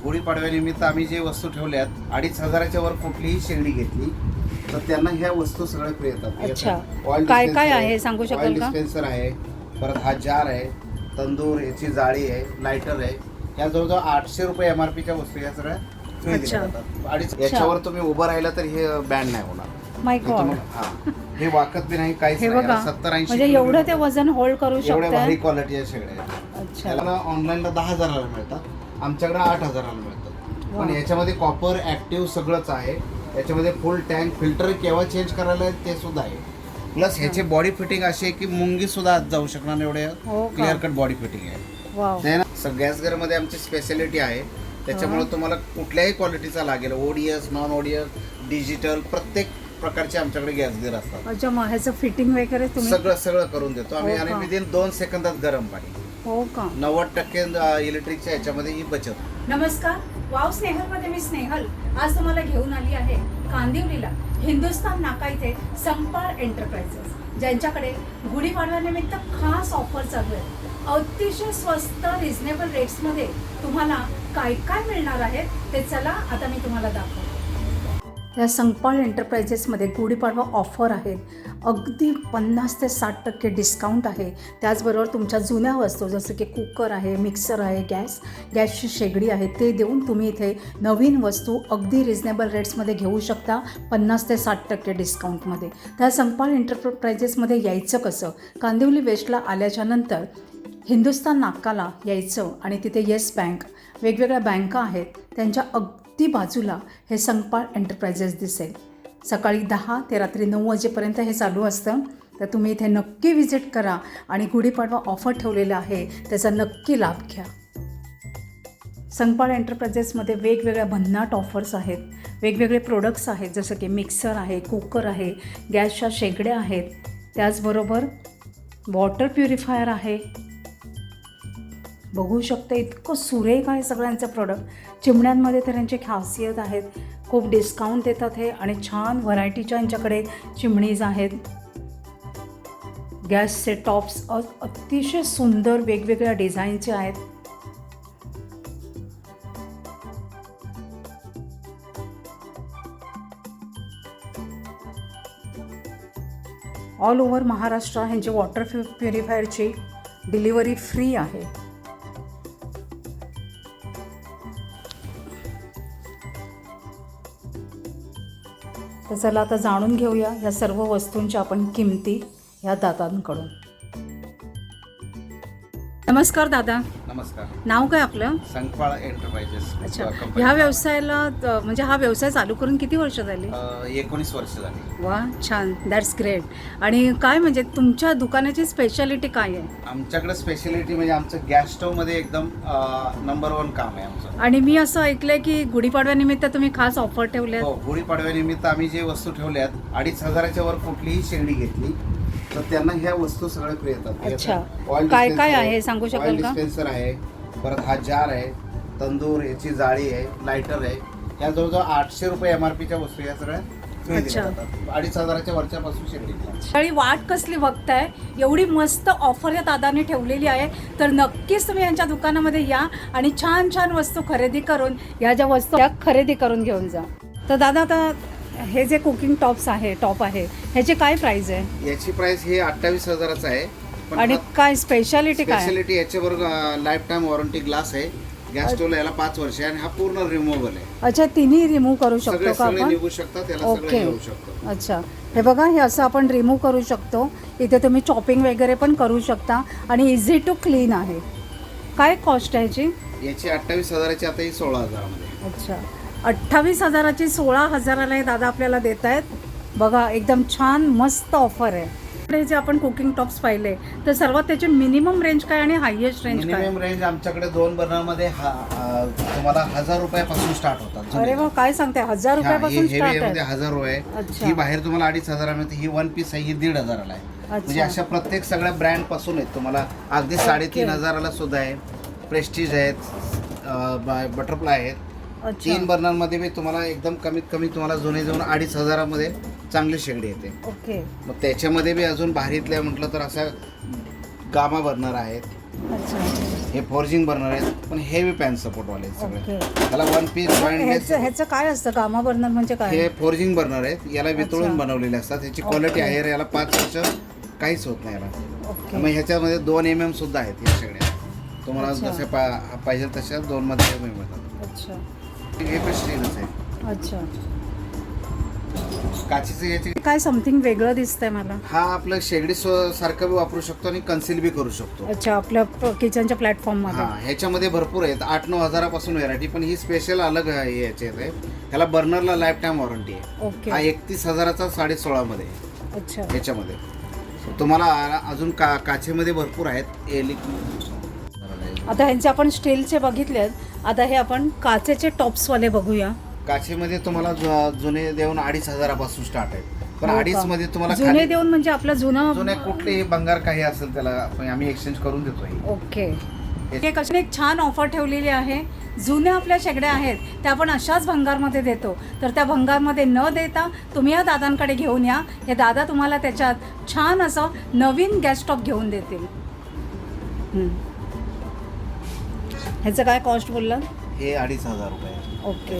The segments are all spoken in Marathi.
गुढीपाडव्यानिमित्त आम्ही जे वस्तू ठेवल्यात 2500च्या वर कुठलीही शेगडी घेतली तर त्यांना ह्या वस्तू सगळ्या फ्री येतात. अच्छा, ऑइल काय डिस्पेन्सर काय आहे सांगू शकाल ऑइल का? डिस्पेन्सर आहे, परत हा जार आहे, तंदूर, याची जाळी आहे, लायटर आहे. या जवळजवळ 800 रुपये MRPच्या वस्तू या सगळ्या फ्री दिल्या जातात. आणि याच्यावर तुम्ही उभं राहिलं तर हे बँड नाही होणार. माय गॉड, हे वाकत बी नाही, काहीच हे नाही. बघा 70-80 म्हणजे एवढं ते वजन होल्ड करू एवढ्या भारी शकते. क्वालिटी आहे सगळ्या. अच्छा, त्याला ऑनलाईनला 10,000ला मिळतात, आमच्याकडे 8,000ला मिळतात. पण याच्यामध्ये कॉपर ऍक्टिव्ह सगळंच आहे. याच्यामध्ये फुल टँक फिल्टर केव्हा चेंज करायला ते सुद्धा आहे. प्लस ह्याची बॉडी फिटिंग अशी आहे की मुंगी सुद्धा आत जाऊ शकणार नाही, एवढे हो का? क्लिअर कट बॉडी फिटिंग आहे. वाव, ते ना गॅस घरमध्ये आमची स्पेशालिटी आहे. त्याच्यामुळे तुम्हाला कुठल्याही क्वालिटीचा लागेल, ओडीएस, नॉन ओडीएस, डिजिटल, प्रत्येक प्रकारचे आमच्याकडे गॅस गिर असतात. अच्छा, मग ह्याचं फिटिंग वगैरे तुम्ही? सगळं करून देतो आम्ही. हो आणि का? विदिन 2 सेकंदात गरम पाणी. हो का? 90% इलेक्ट्रिकच्या ह्याच्यामध्ये ही बचत. नमस्कार, वाव स्नेहलमध्ये मी स्नेहल आज तुम्हाला घेऊन आली आहे कांदिवलीला हिंदुस्तान नाका इथे संपाळ एंटरप्राइजेस, ज्यांच्याकडे गुढीपाडव्यानिमित्त खास ऑफर चालू आहे. अतिशय स्वस्त रिझनेबल रेट्समध्ये तुम्हाला काय काय मिळणार आहे ते चला आता मी तुम्हाला दाखवते. या संपाळ एंटरप्राइजेसमध्ये गुढीपाडवा ऑफर आहेत. अगदी 50 ते 60% डिस्काउंट आहे. त्याचबरोबर तुमच्या जुन्या वस्तू जसं की कुकर आहे, मिक्सर आहे, गॅसची शेगडी आहे, ते देऊन तुम्ही इथे नवीन वस्तू अगदी रिजनेबल रेट्समध्ये घेऊ शकता 50 ते 60% डिस्काउंटमध्ये. त्या संपाळ एंटरप्राइजेसमध्ये यायचं कसं? कांदिवली वेस्टला आल्याच्यानंतर हिंदुस्तान नाकाला यायचं आणि तिथे येस बँक, वेगवेगळ्या बँका आहेत, त्यांच्या अगदी बाजूला हे संपाळ एंटरप्राइजेस दिसेल. सकाळी 10 ते रात्री 9 वाजेपर्यंत हे चालू असतं. तर तुम्ही इथे नक्की व्हिजिट करा आणि गुढीपाडवा ऑफर ठेवलेला आहे त्याचा नक्की लाभ घ्या. संपाळ एंटरप्राइजेसमध्ये वेगवेगळ्या भन्नाट ऑफर्स आहेत, वेगवेगळे प्रोडक्ट्स आहेत, जसं की मिक्सर आहे, कुकर आहे, गॅसच्या शेगड्या आहेत, त्याचबरोबर वॉटर प्युरिफायर आहे. बघू शकता इतकं सुरेख आहे सगळ्यांचं प्रोडक्ट. चिमण्यांमध्ये तर यांची खासियत आहेत, खूप डिस्काउंट देतात हे आणि छान व्हरायटीच्या यांच्याकडे चिमणीज आहेत. गॅसचे टॉप्स अतिशय सुंदर वेगवेगळ्या डिझाईनचे आहेत. ऑल ओव्हर महाराष्ट्र ह्यांची वॉटर प्युरिफायरची डिलिव्हरी फ्री आहे. तर चला आता जाणून घेऊया या सर्व वस्तूंच्या आपण किमती ह्या दादांकडून. नमस्कार दादा. नमस्कार. नाव काय आपलं? संपाळ एंटरप्राइजेस. अच्छा, ह्या व्यवसायाला म्हणजे हा व्यवसाय चालू करून किती वर्ष झाली? 19 वर्ष झाली. वा, छान, दॅट्स ग्रेट. आणि काय म्हणजे तुमच्या दुकानाची स्पेशालिटी काय आहे? आमच्याकडे स्पेशालिटी म्हणजे आमचं गॅस स्टोव मध्ये एकदम नंबर 1 काम आहे आमचं. आणि मी असं ऐकलंय की गुढीपाडव्यानिमित्त तुम्ही खास ऑफर ठेवल्या? हो, गुढीपाडव्यानिमित्त आम्ही जे वस्तू ठेवल्यात 2500च्या वर कुठलीही शेगडी घेतली तर त्यांना ह्या वस्तू सगळ्या फ्री येतात. अच्छा, ऑइल काय काय आहे सांगू ऑइल शकाल का? डिस्पेन्सर आहे, परत हा जार आहे, तंदूर, याची जाळी आहे, लायटर आहे. या जवळजवळ 800 रुपये MRPच्या वस्तू या सगळ्या फ्री दिल्या जातात. 2500च्या वरच्यापासून शेगडी. आणि वाट कसली बघताय? एवढी मस्त ऑफर या दादाने ठेवलेली आहे. तर नक्कीच तुम्ही यांच्या दुकानामध्ये या आणि छान छान वस्तू खरेदी करून या ज्या वस्तू त्या खरेदी करून घेऊन जा. तर दादा आता हे जे कुकिंग टॉप आहे ह्याची काय प्राइस आहे? याची प्राइस हे 28,000च आहे. पण आणि काय स्पेशालिटी काय? स्पेशालिटी याच्याबरोबर लाईफ टाईम वॉरंटी ग्लास आहे. गॅस स्टोव्हला याला 5 वर्ष आहे आणि हा पूर्ण रिमूव्हेबल आहे. अच्छा, तिन्ही रिमूव्ह करू शकतो का सगळे आपण? निघू शकतात, त्याला सगळे ओके, घेऊ शकतो. अच्छा. हे बघा, हे असं आपण रिमूव्ह करू शकतो. इथे तुम्ही चॉपिंग वगैरे पण करू शकता आणि इझी टू क्लीन आहे. काय कॉस्ट आहे याची? याची 28,000ची, आता ही 16,000मध्ये. अच्छा, 28,000ची 16,000ला हे दादा आपल्याला देत आहेत. बघा, एकदम छान मस्त ऑफर आहे. इकडे जे आपण कुकिंग टॉप्स पाहिले तर सर्वात त्याची मिनिमम रेंज काय आणि हायएस्ट रेंज काय? मिनिमम रेंज आमच्याकडे 2 बर्नरमध्ये तुम्हाला 1000 रुपयापासून स्टार्ट होतात. अरे वा, काय सांगते, 1000 रुपयापासून स्टार्ट आहे? 1000 रुपये. अच्छा. ही बाहेर तुम्हाला 2500 मिळते. ही 1 पीस आहे, ही 1500ला आहे. म्हणजे अशा प्रत्येक सगळ्या ब्रँड पासून आहेत तुम्हाला. अगदी 3,500ला सुद्धा आहे. प्रेस्टीज आहेत, बटरफ्लाय आहेत. 3 बर्नरमध्ये बी तुम्हाला एकदम कमीत कमी तुम्हाला जुने 2,500मध्ये चांगली शेगडी येते. ओके. मग त्याच्यामध्ये बी अजून भारीतल्या म्हटलं तर असा गामा बर्नर आहेत, अच्छा. हे फोर्जिंग बर्नर आहेत पण हेवी पॅन सपोर्टवाले आहेत सगळे. ओके. त्याला वन पीस ह्याचं काय असतं गामा बर्नर म्हणजे काय? हे फोर्जिंग बर्नर आहेत, याला वितळून अच्छा. बनवलेले असतात. ह्याची क्वालिटी ओके. आहे, याला 5 वर्ष काहीच होत नाही याला. ओके. मग ह्याच्यामध्ये 2 mm सुद्धा आहेत या सगळ्या. तुम्हाला अच्छा. जसे पाहिजे तशा 2 मध्ये मिळतात. अच्छा. हे पण स्टीलच आहे. अच्छा. काचेचं याची काय समथिंग वेगळं दिसतंय मला. हा आपलं शेगडी सारखं बी वापरू शकतो आणि कन्सील बी करू शकतो. अच्छा, आपल्या किचनच्या प्लॅटफॉर्म मध्ये. हा, ह्याच्यामध्ये भरपूर आहेत, 8-9 हजारापासून व्हेरायटी, पण ही स्पेशल अलग आहे याच्यात आहे. ह्याला बर्नरला लाईफ टाईम वॉरंटी आहे. ओके. हा 31,000चा 16.5 मध्ये अच्छा. ह्याच्यामध्ये. तुम्हाला अजून काचेमध्ये भरपूर आहेत. आता ह्यांचे आपण स्टीलचे बघितलेत, आता हे आपण काचेचे टॉप्सवाले बघूया. काचेमध्ये तुम्हाला जुने देऊन 2,500पासून स्टार्ट आहेत, पण हो का? 2.5 मध्ये तुम्हाला जुने खाली देऊन म्हणजे आपलं जुनं. जुने कुठलेही भंगार काही असेल त्याला आम्ही एक्सचेंज करून देतो. ओके. एक अशी एक छान ऑफर ठेवलेली आहे. जुन्या आपल्या शेगड्या आहेत त्या आपण अशाच भंगारमध्ये देतो, तर त्या भंगारमध्ये न देता तुम्ही या दादांकडे घेऊन या. हे दादा तुम्हाला त्याच्यात छान असं नवीन गॅस स्टॉप घेऊन देतील. ह्याचं काय कॉस्ट बोललं? हे 2,500 रुपये. ओके.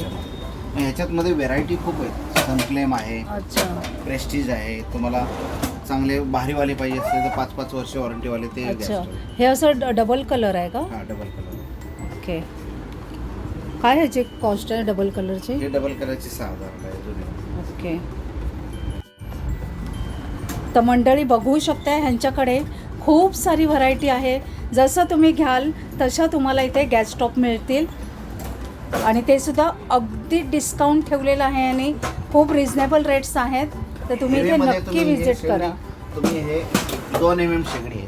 ह्याच्यात व्हेरायटी खूप आहेत. सनफ्लेम आहे, अच्छा. प्रेस्टीज आहे. तुम्हाला चांगले भारीवाले पाहिजे असले तर 5-5 वर्ष वॉरंटीवाले ते अच्छा. हे असं डबल कलर आहे का? हा, डबल कलर. ओके. काय ह्याची कॉस्ट आहे डबल कलरची? हे डबल कलरची 6,000 रुपये जुने. ओके. तर मंडळी बघू शकता ह्यांच्याकडे खूप सारी व्हरायटी आहे. जसं तुम्ही घ्याल तशा तुम्हाला इथे गॅस स्टॉप मिळतील आणि ते सुद्धा अगदी डिस्काउंट ठेवलेलं आहे आणि खूप रिझनेबल रेट्स आहेत. तर तुम्ही इथे हेवीमध्ये नक्की तुम्ही हे विजिट शेगडी- करा. तुम्ही हे 2 mm शेगडी आहे.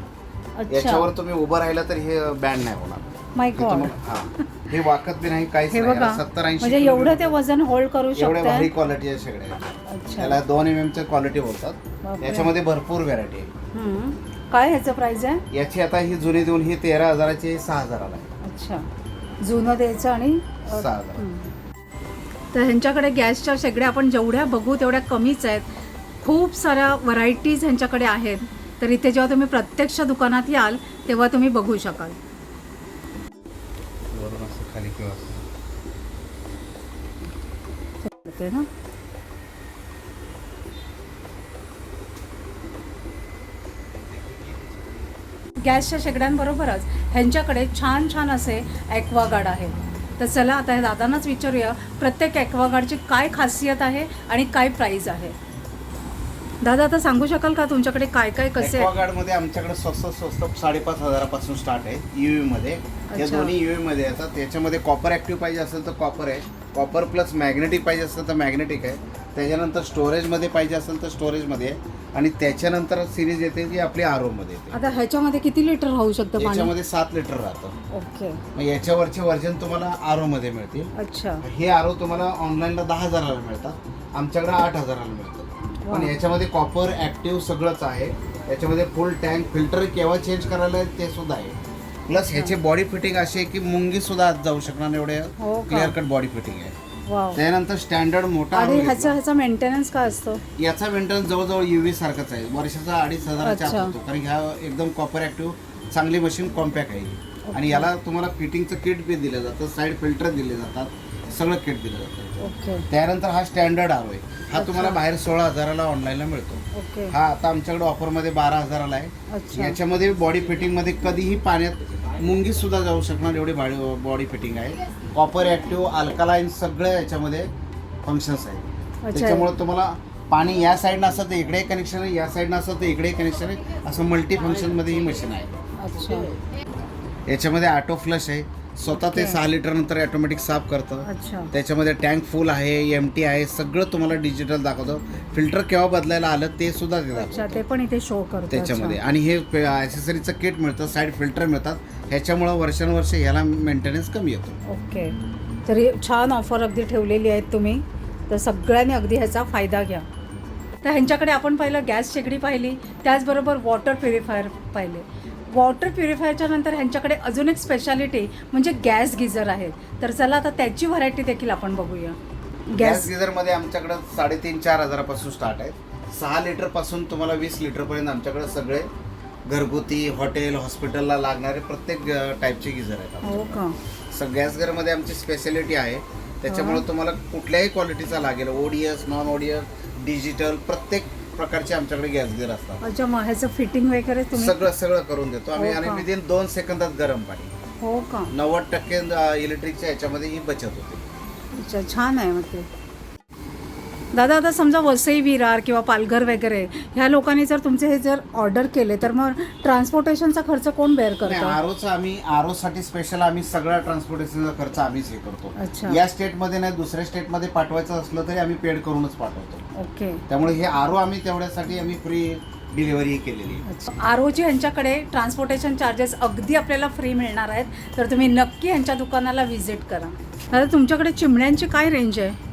अच्छा. याच्यावर तुम्ही उभं राहिलं तर हे बँड नाही होणार. माय हे गॉड. तुम्हाला- हा. हे वाकत बी नाही, काहीच हे नाही. बघा, 70-80 म्हणजे एवढं ते वजन होल्ड करू एवढ्या भारी शकते. क्वालिटी आहे शेगड्या. अच्छा. त्याला 2 mm च्या क्वालिटी बोलतात. बापरे. याच्यामध्ये भरपूर व्हेरायटी आहे. काय ह्याचं प्राइस आहे? याची आता ही जुनी देऊन ही 13,000ची 6,000ला आहे. अच्छा. जुनं द्यायचं आणि 6,000. तर ह्यांच्याकडे गॅसच्या शेगड्या आपण जेवढ्या बघू तेवढ्या कमीच आहेत. खूप साऱ्या व्हरायटीज ह्यांच्याकडे आहेत. तर इथे जेव्हा तुम्ही प्रत्यक्ष दुकानात याल तेव्हा तुम्ही बघू शकाल. वरून असं खाली किंवा असं. ओके ना. गॅसच्या शेगड्यांबरोबरच ह्यांच्याकडे छान छान असे ॲक्वागार्ड आहेत. तर चला आता ह्या दादांनाच विचारूया प्रत्येक ॲक्वागार्डची काय खासियत आहे आणि काय प्राईस आहे. दादा आता सांगू शकाल का तुमच्याकडे काय काय कसे? ॲक्वागार्ड मध्ये आमच्याकडे स्वस्त 5,500पासून स्टार्ट आहे. UV मध्ये हे अच्छा. दोन्ही UV मध्ये येतात. त्याच्यामध्ये कॉपर ॲक्टिव्ह पाहिजे असेल तर कॉपर आहे, कॉपर प्लस मॅग्नेटिक पाहिजे असेल तर मॅग्नेटिक आहे. त्याच्यानंतर स्टोरेजमध्ये पाहिजे असेल तर स्टोरेजमध्ये आहे आणि त्याच्यानंतर सिरीज येते जी आपली RO मध्ये येते. आता ह्याच्यामध्ये किती लिटर राहू शकतं पाणी? याच्यामध्ये 7 लिटर राहतं. ओके. मग याच्यावरचे वर्जन तुम्हाला RO मध्ये मिळतील. अच्छा. हे RO तुम्हाला ऑनलाईनला 10,000ला मिळतात, आमच्याकडे 8,000ला मिळतात. वा. पण याच्यामध्ये कॉपर ॲक्टिव्ह सगळंच आहे. याच्यामध्ये फुल टँक फिल्टर केव्हा चेंज करायला आहे ते सुद्धा आहे. प्लस ह्याची बॉडी फिटिंग अशी आहे की मुंगी सुद्धा आत जाऊ शकणार एवढे हो का? क्लिअर कट बॉडी फिटिंग आहे. वाव. त्यानंतर स्टँडर्ड मोठा आणि RO ह्याचा घेतला. मेंटेनन्स काय असतो? याचा मेंटेनन्स जवळजवळ UV सारखाच आहे. वर्षाचा 2,500च्या आत अच्छा. होतो, कारण ह्या एकदम कॉपर ॲक्टिव्ह चांगली मशीन कॉम्पॅक्ट आहे ही. आणि याला तुम्हाला फिटिंगचं किट बी दिलं जातं, साईड फिल्टर दिले जातात, सगळं किट दिलं जातं. ओके. त्यानंतर हा स्टँडर्ड RO आहे. हा तुम्हाला अच्छा. बाहेर 16,000ला ऑनलाईनला मिळतो. ओके. हा आता आमच्याकडे ऑफरमध्ये 12,000ला आहे. अच्छा. याच्यामध्ये बॉडी फिटिंगमध्ये कधीही पाण्यात मुंगी सुद्धा जाऊ शकणार एवढी बॉडी फिटिंग आहे. कॉपर ॲक्टिव्ह अल्कालाईन सगळं याच्यामध्ये फंक्शन्स आहेत. अच्छा. त्याच्यामुळे तुम्हाला पाणी या साईडनं असतं तर इकडे कनेक्शन आहे, या साईडनं असतं तर इकडे कनेक्शन आहे, असं मल्टी फंक्शनमध्ये ही मशीन आहे. अच्छा. याच्यामध्ये ऑटो फ्लश आहे, स्वतः ते 6 लिटर नंतर ऑटोमॅटिक साफ करतं. अच्छा. त्याच्यामध्ये टँक फुल आहे, एमटी आहे, सगळं तुम्हाला डिजिटल दाखवतं. फिल्टर केव्हा बदलायला आलं ते सुद्धा ते अच्छा, दाखवतं ते पण इथे शो करतो. त्याच्यामध्ये. आणि हे ॲक्सेसरीचं किट मिळतं, साईड फिल्टर मिळतात. ह्याच्यामुळं वर्षानुवर्ष ह्याला मेंटेनन्स कमी येतो. ओके. तरी छान ऑफर अगदी ठेवलेली आहेत तुम्ही, तर सगळ्यांनी अगदी ह्याचा फायदा घ्या. तर ह्यांच्याकडे आपण पहिलं गॅस शेगडी पाहिली, त्याचबरोबर वॉटर प्युरिफायर पाहिले. वॉटर प्युरिफायरच्या नंतर ह्यांच्याकडे अजून एक स्पेशालिटी म्हणजे गॅस गिझर आहे. तर चला आता त्याची व्हरायटी देखील आपण बघूया. गॅस गिझरमध्ये आमच्याकडे 3,500-4,000पासून स्टार्ट आहे. 6 लिटरपासून तुम्हाला 20 लिटरपर्यंत आमच्याकडे सगळे घरगुती हॉटेल हॉस्पिटलला लागणारे प्रत्येक टाईपचे गिझर आहेत हो का? गॅसगरमध्ये आमची स्पेशालिटी आहे, त्याच्यामुळे तुम्हाला कुठल्याही क्वालिटीचा लागेल, ओडीएस नॉन ओडीएस डिजिटल प्रत्येक प्रकारचे आमच्याकडे गॅसगीर असतात. अच्छा, मग ह्याचं फिटिंग वगैरे तुम्ही? सगळं करून देतो आम्ही. हो आणि का? विदिन 2 सेकंदात गरम पाणी. हो का? 90% इलेक्ट्रिकच्या ह्याच्यामध्ये ही बचत होते. अच्छा, छान आहे मग ते. दादा आता समजा वसई विरार किंवा पालघर वगैरे ह्या लोकांनी जर तुमचे हे जर ऑर्डर केले तर मग ट्रान्सपोर्टेशनचा खर्च कोण बेअर करतो? आरोचा आम्ही आरोसाठी स्पेशल आम्ही सगळा ट्रान्सपोर्टेशनचा खर्च आम्हीच हे करतो. अच्छा. या स्टेटमध्ये नाही दुसऱ्या स्टेटमध्ये पाठवायचं असलं तरी आम्ही पेड करूनच पाठवतो. ओके. त्यामुळे हे आरो आम्ही तेवढ्यासाठी आम्ही फ्री डिलिव्हरी केलेली आहे. अच्छा, आरोची ह्यांच्याकडे ट्रान्सपोर्टेशन चार्जेस अगदी आपल्याला फ्री मिळणार आहेत, तर तुम्ही नक्की ह्यांच्या दुकानाला व्हिजिट करा. दादा तुमच्याकडे चिमण्यांची काय रेंज आहे?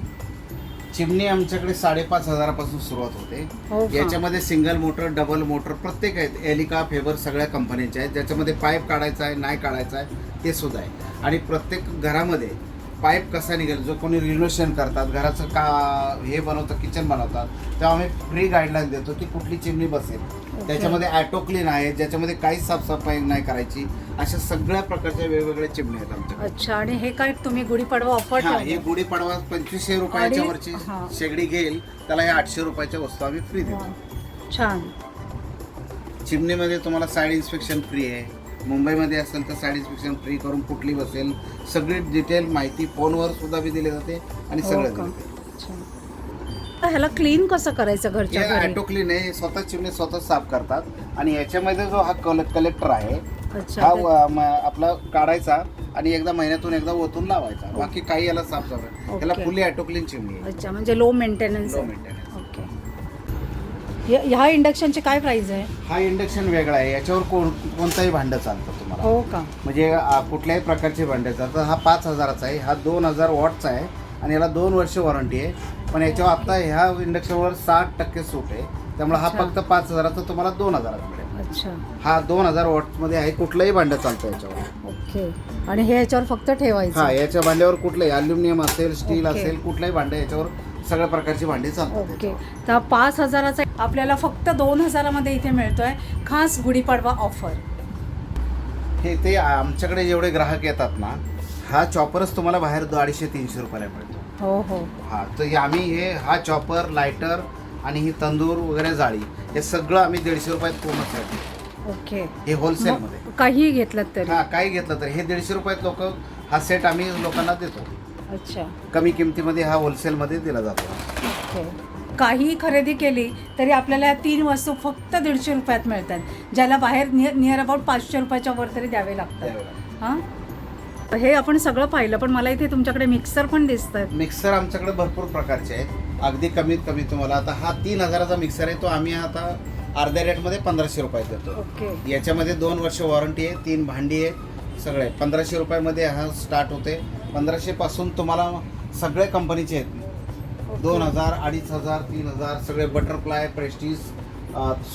चिमणी आमच्याकडे 5,500 पासून सुरुवात होते. हो का? याच्यामध्ये सिंगल मोटर डबल मोटर प्रत्येक आहेत. एलिका फेबर सगळ्या कंपनीच्या आहेत. ज्याच्यामध्ये पाईप काढायचा आहे नाही काढायचा आहे ते सुद्धा आहे. आणि प्रत्येक घरामध्ये पाईप कसा निघेल, जो कोणी रिनोव्हेशन करतात घराचं का हे बनवतं किचन बनवतात तेव्हा आम्ही फ्री गाईडलाईन देतो की कुठली चिमणी बसेल. त्याच्यामध्ये ॲटो क्लीन आहे, ज्याच्यामध्ये काहीच साफसफाई नाही करायची. अशा सगळ्या प्रकारच्या वेगवेगळ्या चिमणी आहेत आमच्याकडे. अच्छा, आणि हे काय तुम्ही गुढीपाडवा ऑफर हा, हे गुढीपाडवा 2500 रुपयाच्या वरची हा. शेगडी घेईल त्याला हे 800 रुपयाच्या वस्तू आम्ही फ्री देतो. छान. चिमणीमध्ये तुम्हाला साईड इन्स्पेक्शन फ्री आहे. मुंबईमध्ये असेल तर साईड इन्स्पेक्शन फ्री करून कुठली बसेल सगळी डिटेल माहिती फोनवर सुद्धा बी दिली जाते आणि सगळं दिलं जाते. ह्याला क्लीन कसं करायचं घरच्या घरी? ॲटो क्लीन आहे, स्वतः चिमणी स्वतः साफ करतात. आणि याच्यामध्ये जो हा कलेक्टर आहे अच्छा, हा आपला काढायचा आणि एकदा महिन्यातून एकदा ओतून लावायचा. बाकी काही याला साफसफाई याला फुल्ली ॲटो क्लीन चिमणी आहे. अच्छा, म्हणजे low maintenance. Low maintenance. Okay. ह्या इंडक्शनची काय प्राइस आहे? हा इंडक्शन वेगळा आहे, याच्यावर कोणताही भांडं चालतं तुम्हाला. हो का? म्हणजे कुठल्याही प्रकारचे भांडे चालतात. हा 5,000चा आहे, हा 2,000 वॉटचा आहे आणि याला 2 वर्ष वॉरंटी आहे. पण याच्यावर आता ह्या इंडक्शनवर 60% सूट आहे, त्यामुळे हा अच्छा. फक्त 5,000चा तुम्हाला 2,000 मिळेल. अच्छा. हा 2,000 वॉटमध्ये आहे, कुठलंही भांडं चालतं याच्यावर. ओके. आणि हे याच्यावर फक्त ठेवायचं? हा, याच्या भांड्यावर कुठलंही अल्युमिनियम असेल स्टील ओके. असेल कुठल्याही भांडं याच्यावर सगळ्या प्रकारची भांडी चालतात. ओके. तर 5,000चा आपल्याला फक्त 2,000मध्ये इथे मिळतोय, खास गुढीपाडवा ऑफर. हे ते आमच्याकडे जेवढे ग्राहक येतात ना, हा चॉपरच तुम्हाला बाहेर 250-300 रुपयाला मिळतो. हो हो. हा, तर आम्ही हा चॉपर लायटर आणि ही तंदूर वगैरे जाळी हे सगळं आम्ही 150 रुपयात पूर्ण सेट. ओके. हे होलसेलमध्ये काही घेतलं तरी? हा, काही घेतलं तर हे 150 रुपयात लोक हा सेट आम्ही लोकांना देतो. अच्छा. कमी किमतीमध्ये हा होलसेलमध्ये दिला जातो. ओके. काही खरेदी केली तरी आपल्याला या 3 वस्तू फक्त 150 रुपयात मिळतात, ज्याला बाहेर नियर अबाउट 500 रुपयाच्या वर तरी द्यावे लागतात. हां, हे आपण सगळं पाहिलं, पण मला इथे तुमच्याकडे मिक्सर पण दिसतात. मिक्सर आमच्याकडे भरपूर प्रकारचे आहेत. अगदी कमीत कमी तुम्हाला आता हा 3,000चा मिक्सर आहे, तो आम्ही आता अर्ध्या रेटमध्ये 1,500 रुपयात देतो. ओके. याच्यामध्ये 2 वर्ष वॉरंटी आहे, 3 भांडी आहे, सगळे 1,500 रुपयामध्ये हा स्टार्ट होते. 1,500 पासून तुम्हाला सगळ्या कंपनीचे आहेत. 2,000, 2,500, 3,000 सगळे बटरफ्लाय, प्रेस्टीज,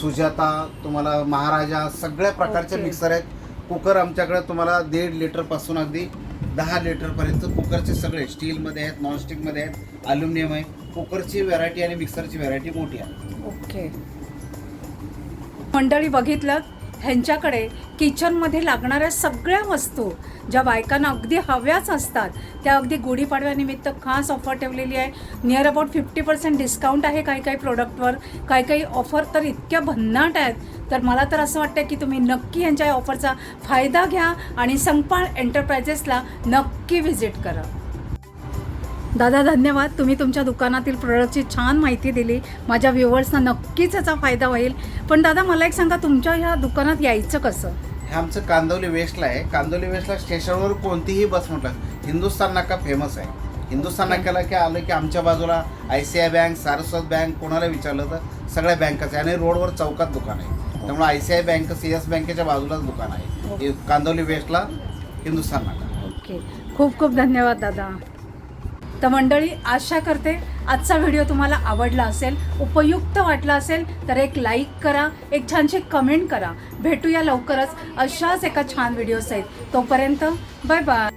सुजाता, तुम्हाला महाराजा सगळ्या प्रकारचे ओके. मिक्सर आहेत. कुकर आमच्याकडे तुम्हाला 1.5 लिटरपासून अगदी 10 लिटरपर्यंत कुकरचे सगळे स्टीलमध्ये आहेत, नॉनस्टिकमध्ये आहेत, अल्युमिनियम आहे. कुकरची व्हरायटी आणि मिक्सरची व्हरायटी मोठी आहे. ओके. मंडळी बघितलं, ह्यांच्याकडे किचनमध्ये लागणाऱ्या सगळ्या वस्तू ज्या बायकांना अगदी हव्याच असतात त्या अगदी गुढीपाडव्यानिमित्त खास ऑफर ठेवलेली आहे. नियर अबाउट 50% डिस्काउंट आहे काही काही प्रोडक्टवर. काही ऑफर तर इतक्या भन्नाट आहेत, तर मला तर असं वाटतं की तुम्ही नक्की यांच्या या ऑफरचा फायदा घ्या आणि संपाळ एंटरप्राइजेसला नक्की व्हिजिट करा. दादा धन्यवाद, तुम्ही तुमच्या दुकानातील प्रोडक्टची छान माहिती दिली. माझ्या व्ह्युअर्सना नक्कीच याचा फायदा होईल. पण दादा मला एक सांगा, तुमच्या ह्या दुकानात यायचं कसं? हे आमचं कांदिवली वेस्टला आहे. कांदिवली वेस्टला स्टेशनवर कोणतीही बस म्हटलं, हिंदुस्थान नाका फेमस आहे. हिंदुस्थान नाक्याला की आलं की आमच्या बाजूला ICI बँक, सारस्वत बँक, कोणाला विचारलं तर सगळ्या बँकाच आहे आणि रोडवर चौकात दुकान आहे. त्यामुळे ICI बँक, CS बँकेच्या बाजूलाच दुकान आहे. हे कांदिवली वेस्टला हिंदुस्थान नाका. ओके. खूप खूप धन्यवाद दादा. तर मंडळी, आशा करते आजचा व्हिडिओ तुम्हाला आवडला असेल, उपयुक्त वाटला असेल तर एक लाईक करा, एक छानशी कमेंट करा. भेटूया लवकरच अशाच एका छान व्हिडिओ सहित. तोपर्यंत बाय बाय.